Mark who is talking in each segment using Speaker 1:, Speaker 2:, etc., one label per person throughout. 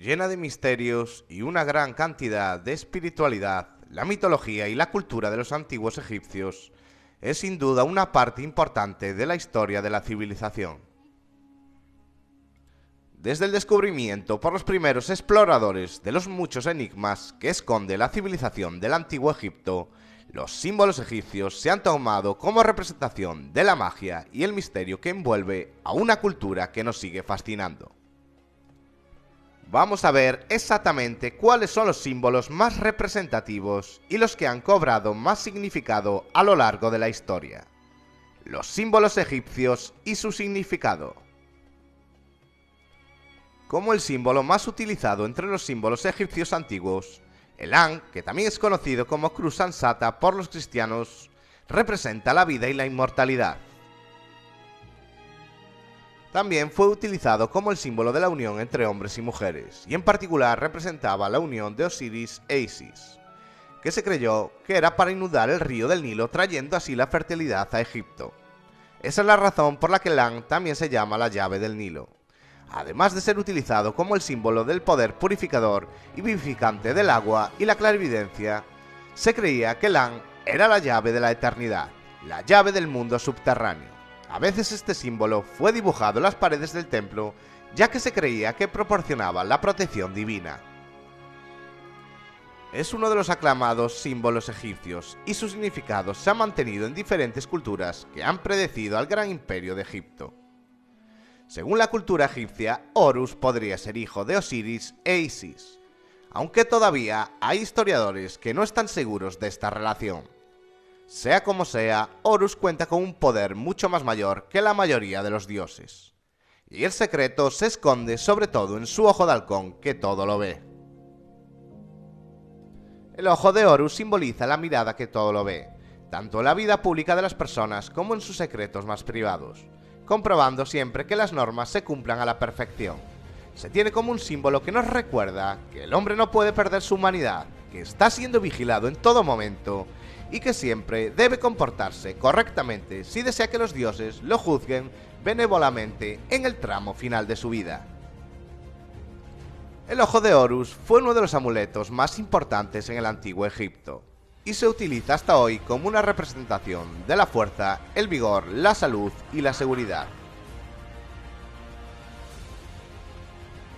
Speaker 1: Llena de misterios y una gran cantidad de espiritualidad, la mitología y la cultura de los antiguos egipcios es sin duda una parte importante de la historia de la civilización. Desde el descubrimiento por los primeros exploradores de los muchos enigmas que esconde la civilización del antiguo Egipto, los símbolos egipcios se han tomado como representación de la magia y el misterio que envuelve a una cultura que nos sigue fascinando. Vamos a ver exactamente cuáles son los símbolos más representativos y los que han cobrado más significado a lo largo de la historia. Los símbolos egipcios y su significado. Como el símbolo más utilizado entre los símbolos egipcios antiguos, el Ankh, que también es conocido como cruz ansata por los cristianos, representa la vida y la inmortalidad. También fue utilizado como el símbolo de la unión entre hombres y mujeres, y en particular representaba la unión de Osiris e Isis, que se creyó que era para inundar el río del Nilo, trayendo así la fertilidad a Egipto. Esa es la razón por la que el Ankh también se llama la llave del Nilo. Además de ser utilizado como el símbolo del poder purificador y vivificante del agua y la clarividencia, se creía que el Ankh era la llave de la eternidad, la llave del mundo subterráneo. A veces este símbolo fue dibujado en las paredes del templo, ya que se creía que proporcionaba la protección divina. Es uno de los aclamados símbolos egipcios y su significado se ha mantenido en diferentes culturas que han predecido al gran imperio de Egipto. Según la cultura egipcia, Horus podría ser hijo de Osiris e Isis, aunque todavía hay historiadores que no están seguros de esta relación. Sea como sea, Horus cuenta con un poder mucho más mayor que la mayoría de los dioses. Y el secreto se esconde sobre todo en su ojo de halcón que todo lo ve. El ojo de Horus simboliza la mirada que todo lo ve, tanto en la vida pública de las personas como en sus secretos más privados, comprobando siempre que las normas se cumplan a la perfección. Se tiene como un símbolo que nos recuerda que el hombre no puede perder su humanidad, que está siendo vigilado en todo momento y que siempre debe comportarse correctamente si desea que los dioses lo juzguen benévolamente en el tramo final de su vida. El ojo de Horus fue uno de los amuletos más importantes en el antiguo Egipto y se utiliza hasta hoy como una representación de la fuerza, el vigor, la salud y la seguridad.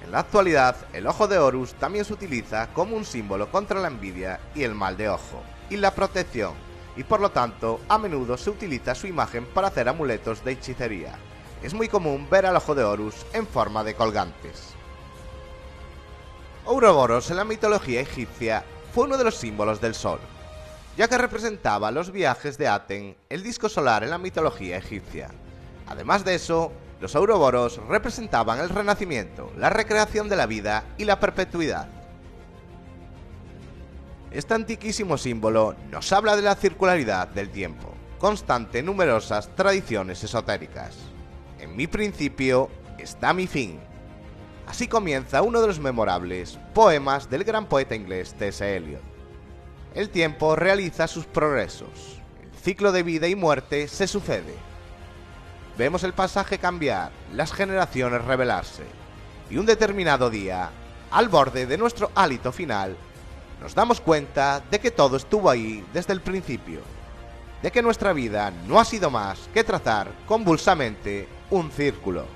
Speaker 1: En la actualidad, el ojo de Horus también se utiliza como un símbolo contra la envidia y el mal de ojo, y la protección, y por lo tanto a menudo se utiliza su imagen para hacer amuletos de hechicería. Es muy común ver al ojo de Horus en forma de colgantes. Ouroboros en la mitología egipcia fue uno de los símbolos del sol, ya que representaba los viajes de Aten, el disco solar en la mitología egipcia. Además de eso, los ouroboros representaban el renacimiento, la recreación de la vida y la perpetuidad. Este antiquísimo símbolo nos habla de la circularidad del tiempo, constante en numerosas tradiciones esotéricas. En mi principio está mi fin. Así comienza uno de los memorables poemas del gran poeta inglés T.S. Eliot. El tiempo realiza sus progresos, el ciclo de vida y muerte se sucede. Vemos el pasaje cambiar, las generaciones revelarse, y un determinado día, al borde de nuestro hálito final, nos damos cuenta de que todo estuvo ahí desde el principio, de que nuestra vida no ha sido más que trazar convulsamente un círculo.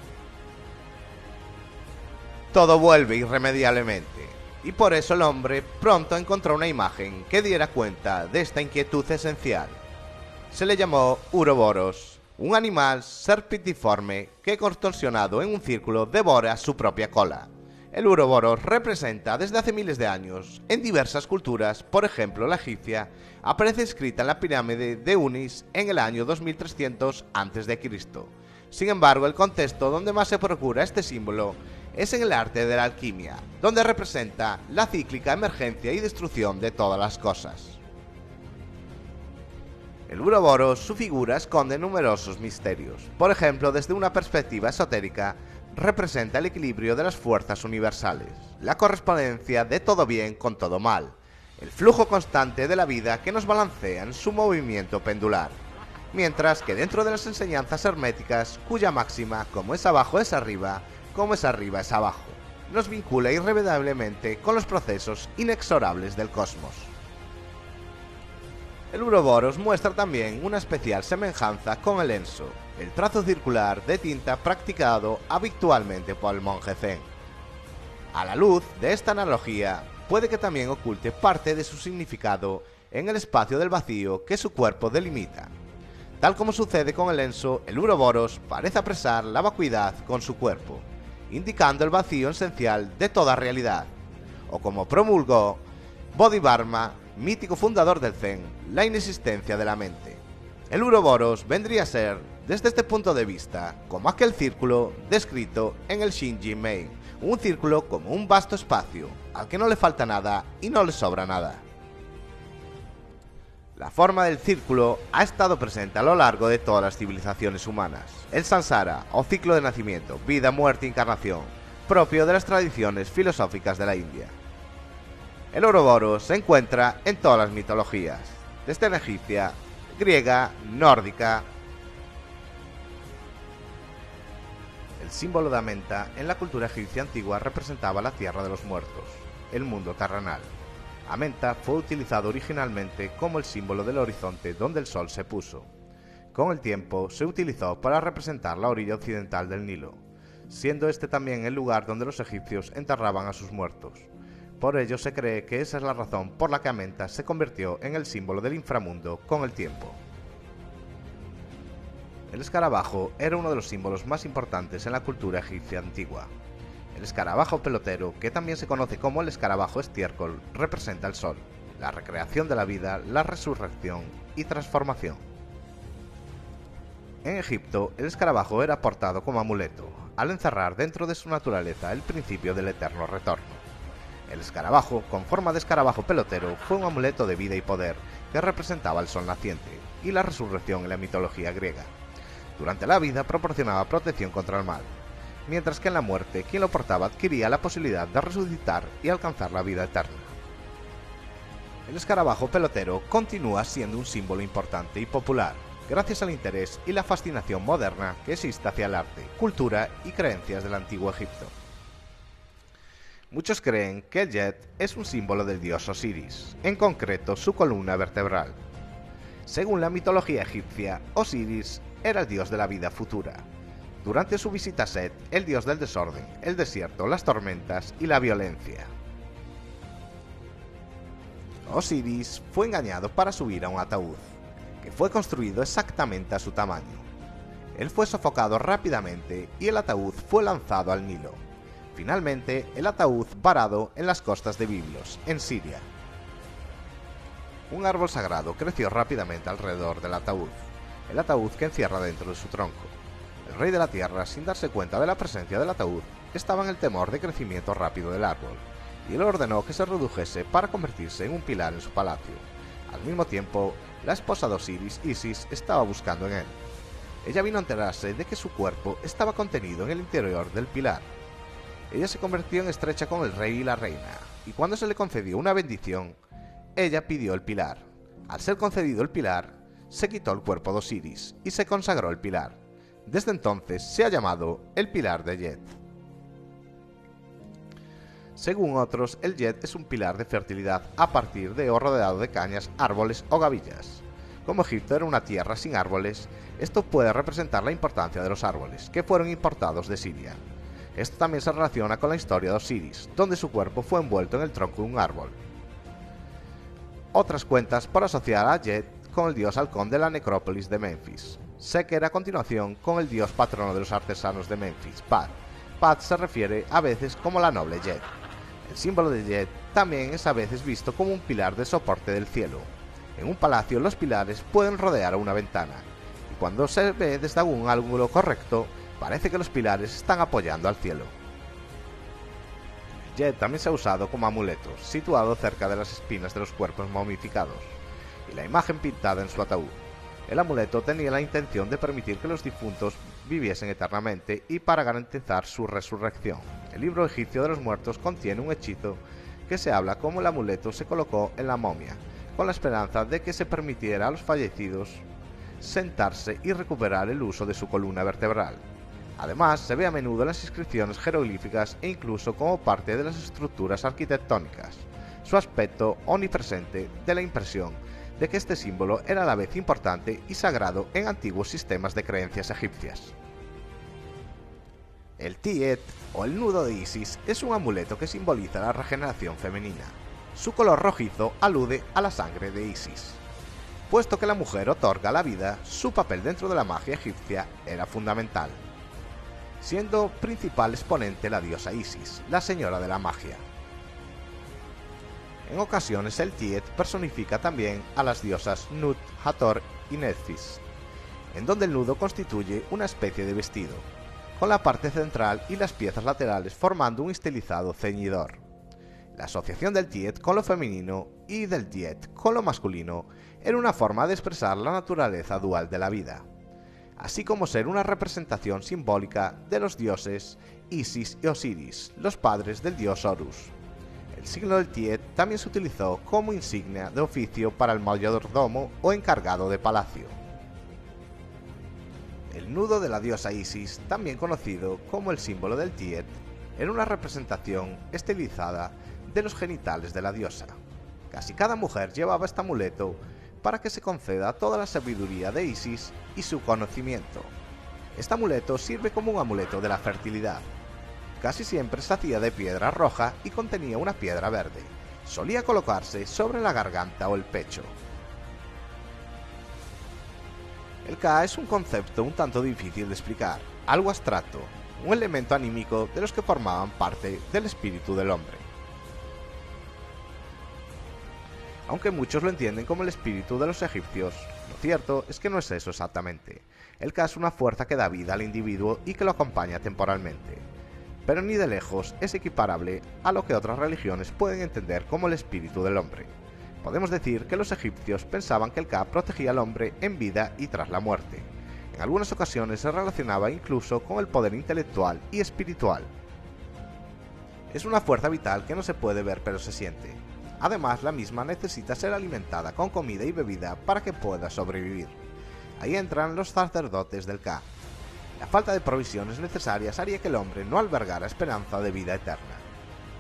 Speaker 1: Todo vuelve irremediablemente, y por eso el hombre pronto encontró una imagen que diera cuenta de esta inquietud esencial. Se le llamó Ouroboros, un animal serpentiforme que contorsionado en un círculo devora su propia cola. El Ouroboros representa desde hace miles de años en diversas culturas, por ejemplo la egipcia, aparece escrita en la pirámide de Unis en el año 2300 a.C. Sin embargo, el contexto donde más se procura este símbolo es en el arte de la alquimia, donde representa la cíclica emergencia y destrucción de todas las cosas. El Ouroboros, su figura esconde numerosos misterios. Por ejemplo, desde una perspectiva esotérica, representa el equilibrio de las fuerzas universales, la correspondencia de todo bien con todo mal, el flujo constante de la vida que nos balancea en su movimiento pendular, mientras que dentro de las enseñanzas herméticas, cuya máxima, como es abajo es arriba, como es arriba es abajo, nos vincula irremediablemente con los procesos inexorables del cosmos. El Uroboros muestra también una especial semejanza con el Enso, el trazo circular de tinta practicado habitualmente por el monje Zen. A la luz de esta analogía, puede que también oculte parte de su significado en el espacio del vacío que su cuerpo delimita. Tal como sucede con el Enso, el Uroboros parece apresar la vacuidad con su cuerpo, indicando el vacío esencial de toda realidad, o como promulgó Bodhidharma, mítico fundador del Zen, la inexistencia de la mente. El Uroboros vendría a ser, desde este punto de vista, como aquel círculo descrito en el Shinji Mei, un círculo como un vasto espacio, al que no le falta nada y no le sobra nada. La forma del círculo ha estado presente a lo largo de todas las civilizaciones humanas. El samsara, o ciclo de nacimiento, vida, muerte e encarnación, propio de las tradiciones filosóficas de la India. El Uroboros se encuentra en todas las mitologías, desde la egipcia, griega, nórdica. El símbolo de Amenta en la cultura egipcia antigua representaba la tierra de los muertos, el mundo terrenal. Amenta fue utilizado originalmente como el símbolo del horizonte donde el sol se puso. Con el tiempo se utilizó para representar la orilla occidental del Nilo, siendo este también el lugar donde los egipcios enterraban a sus muertos. Por ello se cree que esa es la razón por la que Amenta se convirtió en el símbolo del inframundo con el tiempo. El escarabajo era uno de los símbolos más importantes en la cultura egipcia antigua. El escarabajo pelotero, que también se conoce como el escarabajo estiércol, representa el sol, la recreación de la vida, la resurrección y transformación. En Egipto, el escarabajo era portado como amuleto, al encerrar dentro de su naturaleza el principio del eterno retorno. El escarabajo, con forma de escarabajo pelotero, fue un amuleto de vida y poder que representaba el sol naciente y la resurrección en la mitología griega. Durante la vida proporcionaba protección contra el mal, mientras que en la muerte quien lo portaba adquiría la posibilidad de resucitar y alcanzar la vida eterna. El escarabajo pelotero continúa siendo un símbolo importante y popular, gracias al interés y la fascinación moderna que existe hacia el arte, cultura y creencias del antiguo Egipto. Muchos creen que el Jet es un símbolo del dios Osiris, en concreto su columna vertebral. Según la mitología egipcia, Osiris era el dios de la vida futura. Durante su visita a Set, el dios del desorden, el desierto, las tormentas y la violencia. Osiris fue engañado para subir a un ataúd, que fue construido exactamente a su tamaño. Él fue sofocado rápidamente y el ataúd fue lanzado al Nilo. Finalmente, el ataúd varado en las costas de Biblos, en Siria. Un árbol sagrado creció rápidamente alrededor del ataúd, el ataúd que encierra dentro de su tronco. El rey de la tierra, sin darse cuenta de la presencia del ataúd, estaba en el temor de crecimiento rápido del árbol, y él ordenó que se redujese para convertirse en un pilar en su palacio. Al mismo tiempo, la esposa de Osiris, Isis, estaba buscando en él. Ella vino a enterarse de que su cuerpo estaba contenido en el interior del pilar. Ella se convirtió en estrecha con el rey y la reina, y cuando se le concedió una bendición, ella pidió el pilar. Al ser concedido el pilar, se quitó el cuerpo de Osiris y se consagró el pilar. Desde entonces se ha llamado el pilar de Yet. Según otros, el Yet es un pilar de fertilidad a partir de o rodeado de cañas, árboles o gavillas. Como Egipto era una tierra sin árboles, esto puede representar la importancia de los árboles, que fueron importados de Siria. Esto también se relaciona con la historia de Osiris, donde su cuerpo fue envuelto en el tronco de un árbol. Otras cuentas por asociar a Yet con el dios halcón de la necrópolis de Memphis. Seker a continuación con el dios patrono de los artesanos de Memphis, Pat. Pat se refiere a veces como la noble Yet. El símbolo de Yet también es a veces visto como un pilar de soporte del cielo. En un palacio los pilares pueden rodear a una ventana, y cuando se ve desde algún ángulo correcto, parece que los pilares están apoyando al cielo. El Yet también se ha usado como amuleto, situado cerca de las espinas de los cuerpos momificados, y la imagen pintada en su ataúd. El amuleto tenía la intención de permitir que los difuntos viviesen eternamente y para garantizar su resurrección. El libro egipcio de los muertos contiene un hechizo que se habla como el amuleto se colocó en la momia, con la esperanza de que se permitiera a los fallecidos sentarse y recuperar el uso de su columna vertebral. Además, se ve a menudo en las inscripciones jeroglíficas e incluso como parte de las estructuras arquitectónicas. Su aspecto omnipresente da la impresión de que este símbolo era a la vez importante y sagrado en antiguos sistemas de creencias egipcias. El Tiet, o el nudo de Isis, es un amuleto que simboliza la regeneración femenina. Su color rojizo alude a la sangre de Isis. Puesto que la mujer otorga la vida, su papel dentro de la magia egipcia era fundamental, siendo principal exponente la diosa Isis, la señora de la magia. En ocasiones el Tiet personifica también a las diosas Nut, Hathor y Nephthys, en donde el nudo constituye una especie de vestido, con la parte central y las piezas laterales formando un estilizado ceñidor. La asociación del Tiet con lo femenino y del Tiet con lo masculino era una forma de expresar la naturaleza dual de la vida, así como ser una representación simbólica de los dioses Isis y Osiris, los padres del dios Horus. El signo del Tiet también se utilizó como insignia de oficio para el mayordomo o encargado de palacio. El nudo de la diosa Isis, también conocido como el símbolo del Tiet, era una representación estilizada de los genitales de la diosa. Casi cada mujer llevaba este amuleto para que se conceda toda la sabiduría de Isis y su conocimiento. Este amuleto sirve como un amuleto de la fertilidad. Casi siempre se hacía de piedra roja y contenía una piedra verde. Solía colocarse sobre la garganta o el pecho. El Ka es un concepto un tanto difícil de explicar, algo abstracto, un elemento anímico de los que formaban parte del espíritu del hombre. Aunque muchos lo entienden como el espíritu de los egipcios, lo cierto es que no es eso exactamente. El Ka es una fuerza que da vida al individuo y que lo acompaña temporalmente, pero ni de lejos es equiparable a lo que otras religiones pueden entender como el espíritu del hombre. Podemos decir que los egipcios pensaban que el Ka protegía al hombre en vida y tras la muerte. En algunas ocasiones se relacionaba incluso con el poder intelectual y espiritual. Es una fuerza vital que no se puede ver pero se siente. Además, la misma necesita ser alimentada con comida y bebida para que pueda sobrevivir. Ahí entran los sacerdotes del Ka. La falta de provisiones necesarias haría que el hombre no albergara esperanza de vida eterna.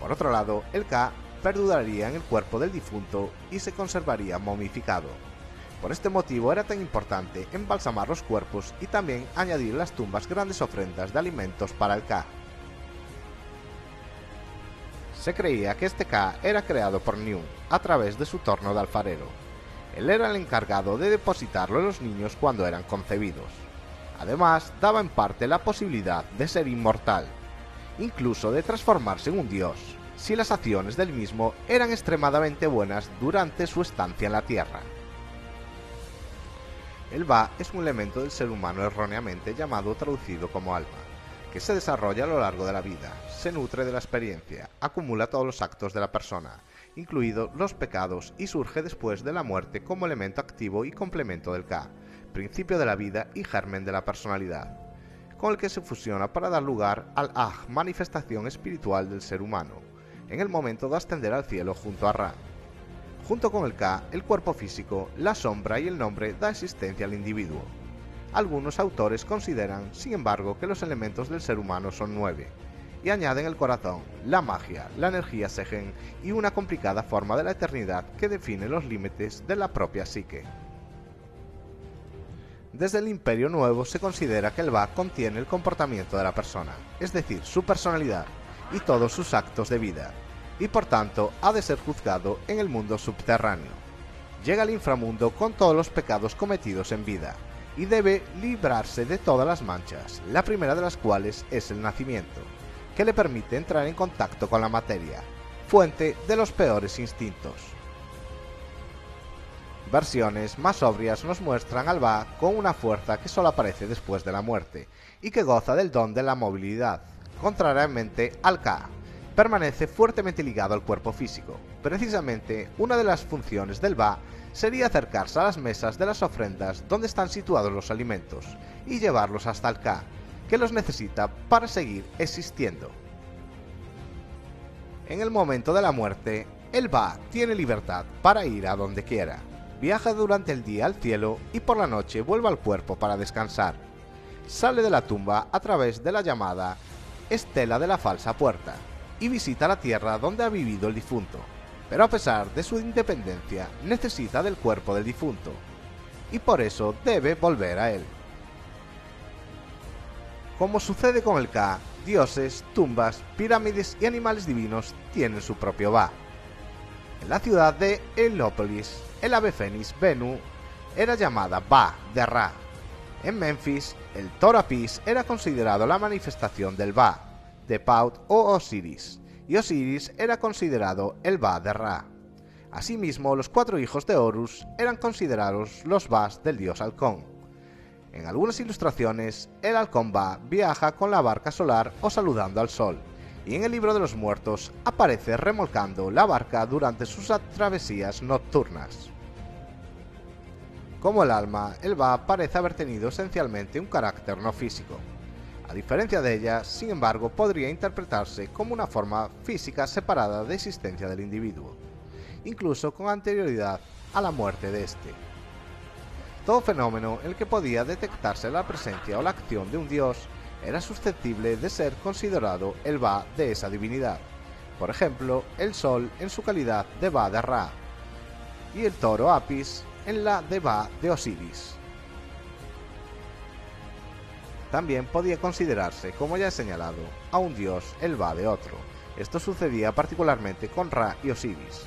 Speaker 1: Por otro lado, el Ka perduraría en el cuerpo del difunto y se conservaría momificado. Por este motivo era tan importante embalsamar los cuerpos y también añadir en las tumbas grandes ofrendas de alimentos para el Ka. Se creía que este Ka era creado por Niun a través de su torno de alfarero. Él era el encargado de depositarlo en los niños cuando eran concebidos. Además, daba en parte la posibilidad de ser inmortal, incluso de transformarse en un dios, si las acciones del mismo eran extremadamente buenas durante su estancia en la Tierra. El Ba es un elemento del ser humano erróneamente llamado o traducido como alma, que se desarrolla a lo largo de la vida, se nutre de la experiencia, acumula todos los actos de la persona, incluidos los pecados, y surge después de la muerte como elemento activo y complemento del Ka, principio de la vida y germen de la personalidad, con el que se fusiona para dar lugar al Aj, manifestación espiritual del ser humano, en el momento de ascender al cielo junto a Ra. Junto con el Ka, el cuerpo físico, la sombra y el nombre da existencia al individuo. Algunos autores consideran, sin embargo, que los elementos del ser humano son 9, y añaden el corazón, la magia, la energía Segen y una complicada forma de la eternidad que define los límites de la propia psique. Desde el Imperio Nuevo se considera que el Ba contiene el comportamiento de la persona, es decir, su personalidad y todos sus actos de vida, y por tanto ha de ser juzgado en el mundo subterráneo. Llega al inframundo con todos los pecados cometidos en vida, y debe librarse de todas las manchas, la primera de las cuales es el nacimiento, que le permite entrar en contacto con la materia, fuente de los peores instintos. Versiones más sobrias nos muestran al Ba con una fuerza que solo aparece después de la muerte, y que goza del don de la movilidad. Contrariamente al Ka, permanece fuertemente ligado al cuerpo físico. Precisamente, una de las funciones del Ba sería acercarse a las mesas de las ofrendas donde están situados los alimentos, y llevarlos hasta el Ka, que los necesita para seguir existiendo. En el momento de la muerte, el Ba tiene libertad para ir a donde quiera. Viaja durante el día al cielo y por la noche vuelve al cuerpo para descansar. sale de la tumba a través de la llamada estela de la falsa puerta y visita la tierra donde ha vivido el difunto, pero a pesar de su independencia necesita del cuerpo del difunto y por eso debe volver a él. Como sucede con el Ka, dioses, tumbas, pirámides y animales divinos tienen su propio Ba. En la ciudad de Helópolis, el ave fénix Bennu era llamada Ba de Ra. En Memphis, el toro Apis era considerado la manifestación del Ba, de Paut o Osiris, y Osiris era considerado el Ba de Ra. Asimismo, los 4 hijos de Horus eran considerados los Bas del dios halcón. En algunas ilustraciones, el halcón Ba viaja con la barca solar o saludando al sol, y en el libro de los muertos aparece remolcando la barca durante sus travesías nocturnas. Como el alma, el Ba parece haber tenido esencialmente un carácter no físico. A diferencia de ella, sin embargo, podría interpretarse como una forma física separada de existencia del individuo, incluso con anterioridad a la muerte de este. Todo fenómeno en el que podía detectarse la presencia o la acción de un dios era susceptible de ser considerado el Ba de esa divinidad, por ejemplo, el sol en su calidad de Ba de Ra, y el toro Apis en la de Ba de Osiris. También podía considerarse, como ya he señalado, a un dios el Ba de otro. Esto sucedía particularmente con Ra y Osiris,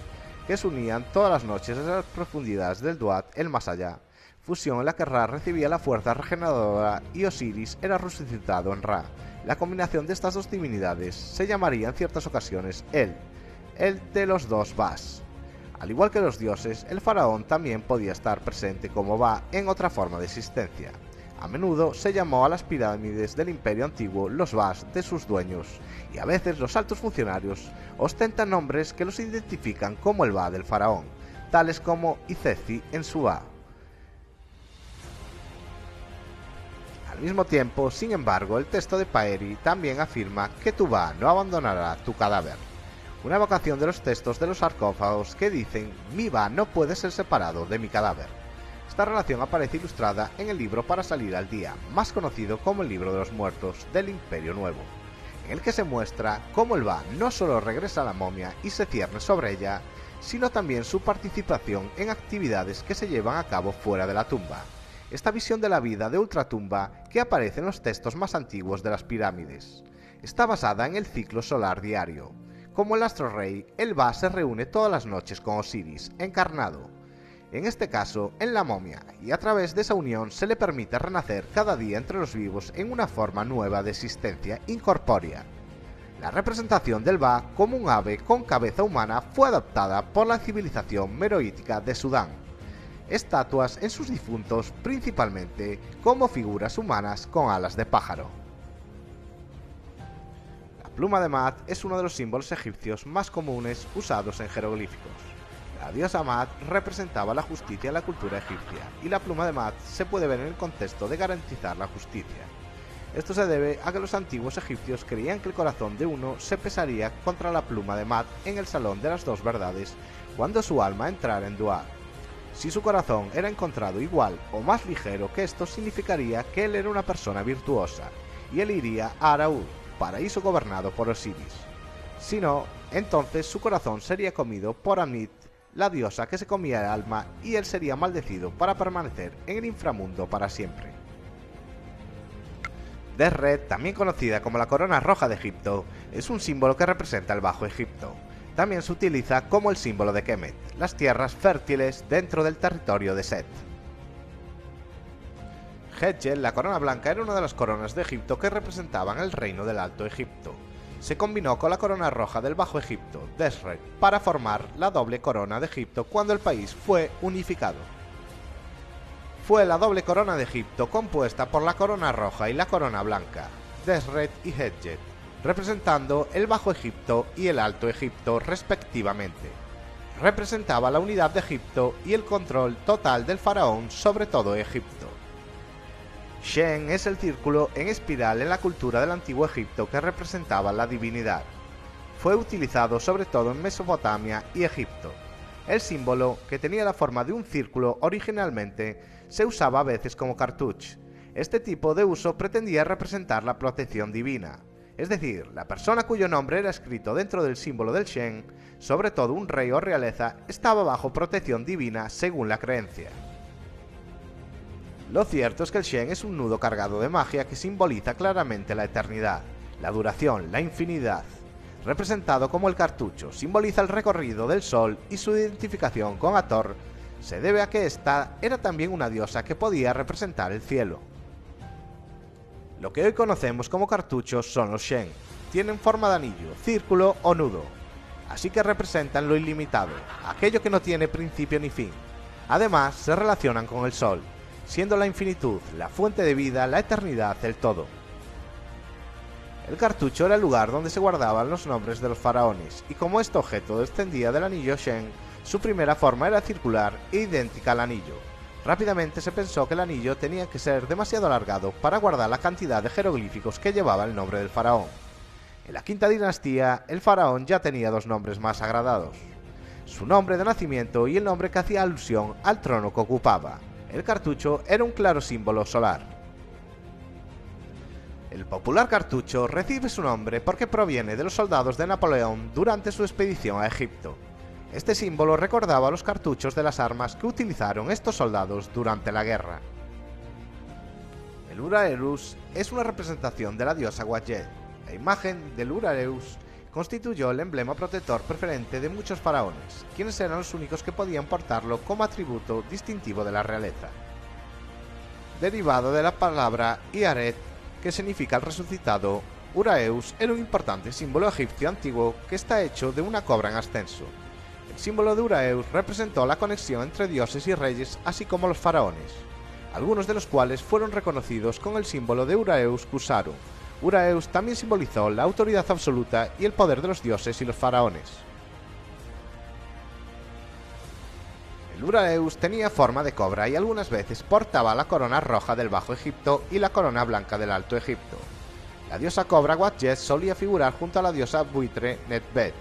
Speaker 1: que se unían todas las noches en las profundidades del Duat, el más allá, fusión en la que Ra recibía la fuerza regeneradora y Osiris era resucitado en Ra. La combinación de estas dos divinidades se llamaría en ciertas ocasiones el de los dos Bas. Al igual que los dioses, el faraón también podía estar presente como Ba en otra forma de existencia. A menudo se llamó a las pirámides del Imperio Antiguo los Bas de sus dueños, y a veces los altos funcionarios ostentan nombres que los identifican como el Ba del faraón, tales como Izezi en su Ba. Al mismo tiempo, sin embargo, el texto de Paeri también afirma que tu Ba no abandonará tu cadáver, una evocación de los textos de los sarcófagos que dicen mi Ba no puede ser separado de mi cadáver. Esta relación aparece ilustrada en el libro Para salir al día, más conocido como el Libro de los Muertos del Imperio Nuevo, en el que se muestra cómo el Ba no solo regresa a la momia y se cierne sobre ella, sino también su participación en actividades que se llevan a cabo fuera de la tumba. Esta visión de la vida de ultratumba que aparece en los textos más antiguos de las pirámides está basada en el ciclo solar diario. Como el astro rey, el Ba se reúne todas las noches con Osiris, encarnado, en este caso en la momia, y a través de esa unión se le permite renacer cada día entre los vivos en una forma nueva de existencia incorpórea. La representación del Ba como un ave con cabeza humana fue adoptada por la civilización meroítica de Sudán. Estatuas en sus difuntos principalmente como figuras humanas con alas de pájaro. La pluma de Maat es uno de los símbolos egipcios más comunes usados en jeroglíficos. La diosa Maat representaba la justicia en la cultura egipcia, y la pluma de Maat se puede ver en el contexto de garantizar la justicia. Esto se debe a que los antiguos egipcios creían que el corazón de uno se pesaría contra la pluma de Maat en el Salón de las Dos Verdades cuando su alma entrara en Dua. Si su corazón era encontrado igual o más ligero que esto, significaría que él era una persona virtuosa, y él iría a Araúd, paraíso gobernado por Osiris. Si no, entonces su corazón sería comido por Amnit, la diosa que se comía el alma, y él sería maldecido para permanecer en el inframundo para siempre. Desret, también conocida como la corona roja de Egipto, es un símbolo que representa el Bajo Egipto. También se utiliza como el símbolo de Kemet, las tierras fértiles dentro del territorio de Set. Hedgel, la corona blanca, era una de las coronas de Egipto que representaban el reino del Alto Egipto. Se combinó con la corona roja del Bajo Egipto, Desret, para formar la doble corona de Egipto cuando el país fue unificado. Fue la doble corona de Egipto compuesta por la corona roja y la corona blanca, Desret y Hedgel, representando el Bajo Egipto y el Alto Egipto respectivamente. Representaba la unidad de Egipto y el control total del faraón sobre todo Egipto. Shen es el círculo en espiral en la cultura del antiguo Egipto que representaba la divinidad. Fue utilizado sobre todo en Mesopotamia y Egipto. El símbolo, que tenía la forma de un círculo originalmente, se usaba a veces como cartouche. Este tipo de uso pretendía representar la protección divina, es decir, la persona cuyo nombre era escrito dentro del símbolo del Shen, sobre todo un rey o realeza, estaba bajo protección divina según la creencia. Lo cierto es que el Shen es un nudo cargado de magia que simboliza claramente la eternidad, la duración, la infinidad. Representado como el cartucho, simboliza el recorrido del sol y su identificación con Hathor se debe a que ésta era también una diosa que podía representar el cielo. Lo que hoy conocemos como cartuchos son los Shen. Tienen forma de anillo, círculo o nudo, así que representan lo ilimitado, aquello que no tiene principio ni fin. Además, se relacionan con el sol, siendo la infinitud, la fuente de vida, la eternidad, el todo. El cartucho era el lugar donde se guardaban los nombres de los faraones, y como este objeto descendía del anillo Shen, su primera forma era circular e idéntica al anillo. Rápidamente se pensó que el anillo tenía que ser demasiado alargado para guardar la cantidad de jeroglíficos que llevaba el nombre del faraón. En la quinta dinastía, el faraón ya tenía dos nombres más sagrados: su nombre de nacimiento y el nombre que hacía alusión al trono que ocupaba. El cartucho era un claro símbolo solar. El popular cartucho recibe su nombre porque proviene de los soldados de Napoleón durante su expedición a Egipto. Este símbolo recordaba los cartuchos de las armas que utilizaron estos soldados durante la guerra. El Uraeus es una representación de la diosa Wadjet. La imagen del Uraeus constituyó el emblema protector preferente de muchos faraones, quienes eran los únicos que podían portarlo como atributo distintivo de la realeza. Derivado de la palabra Iaret, que significa el resucitado, Uraeus era un importante símbolo egipcio antiguo que está hecho de una cobra en ascenso. El símbolo de Uraeus representó la conexión entre dioses y reyes, así como los faraones, algunos de los cuales fueron reconocidos con el símbolo de Uraeus Kusaru. Uraeus también simbolizó la autoridad absoluta y el poder de los dioses y los faraones. El Uraeus tenía forma de cobra y algunas veces portaba la corona roja del Bajo Egipto y la corona blanca del Alto Egipto. La diosa cobra Wadjet solía figurar junto a la diosa buitre Netbet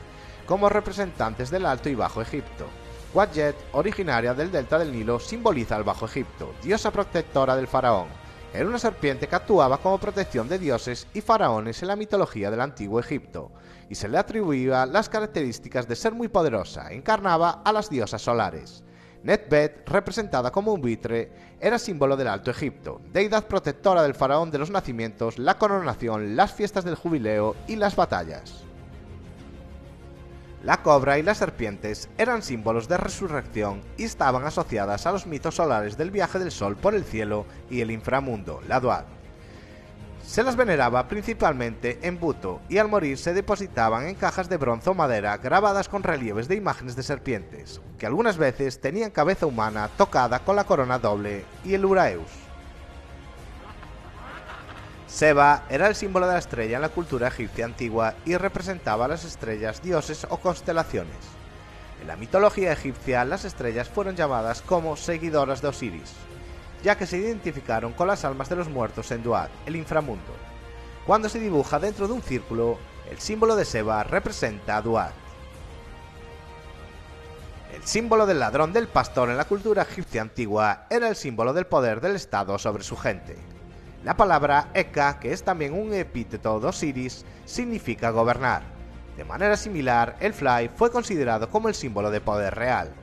Speaker 1: como representantes del Alto y Bajo Egipto. Wadjet, originaria del delta del Nilo, simboliza al Bajo Egipto, diosa protectora del faraón. Era una serpiente que actuaba como protección de dioses y faraones en la mitología del Antiguo Egipto, y se le atribuía las características de ser muy poderosa. Encarnaba a las diosas solares. Netbet, representada como un buitre, era símbolo del Alto Egipto, deidad protectora del faraón de los nacimientos, la coronación, las fiestas del jubileo y las batallas. La cobra y las serpientes eran símbolos de resurrección y estaban asociadas a los mitos solares del viaje del sol por el cielo y el inframundo, la Duat. Se las veneraba principalmente en Buto y al morir se depositaban en cajas de bronce o madera grabadas con relieves de imágenes de serpientes, que algunas veces tenían cabeza humana tocada con la corona doble y el Uraeus. Seba era el símbolo de la estrella en la cultura egipcia antigua y representaba a las estrellas, dioses o constelaciones. En la mitología egipcia, las estrellas fueron llamadas como seguidoras de Osiris, ya que se identificaron con las almas de los muertos en Duat, el inframundo. Cuando se dibuja dentro de un círculo, el símbolo de Seba representa a Duat. El símbolo del ladrón del pastor en la cultura egipcia antigua era el símbolo del poder del Estado sobre su gente. La palabra Eka, que es también un epíteto de Osiris, significa gobernar. De manera similar, el fly fue considerado como el símbolo de poder real.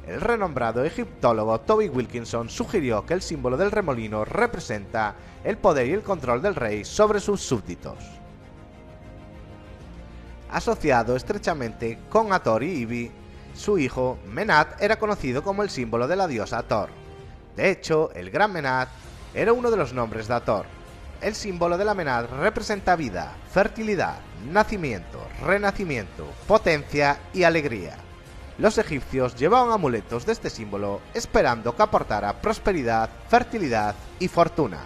Speaker 1: El renombrado egiptólogo Toby Wilkinson sugirió que el símbolo del remolino representa el poder y el control del rey sobre sus súbditos. Asociado estrechamente con Hathor y Ibi, su hijo, Menat, era conocido como el símbolo de la diosa Hathor. De hecho, el gran Menat era uno de los nombres de Hathor. El símbolo de la Menat representa vida, fertilidad, nacimiento, renacimiento, potencia y alegría. Los egipcios llevaban amuletos de este símbolo esperando que aportara prosperidad, fertilidad y fortuna.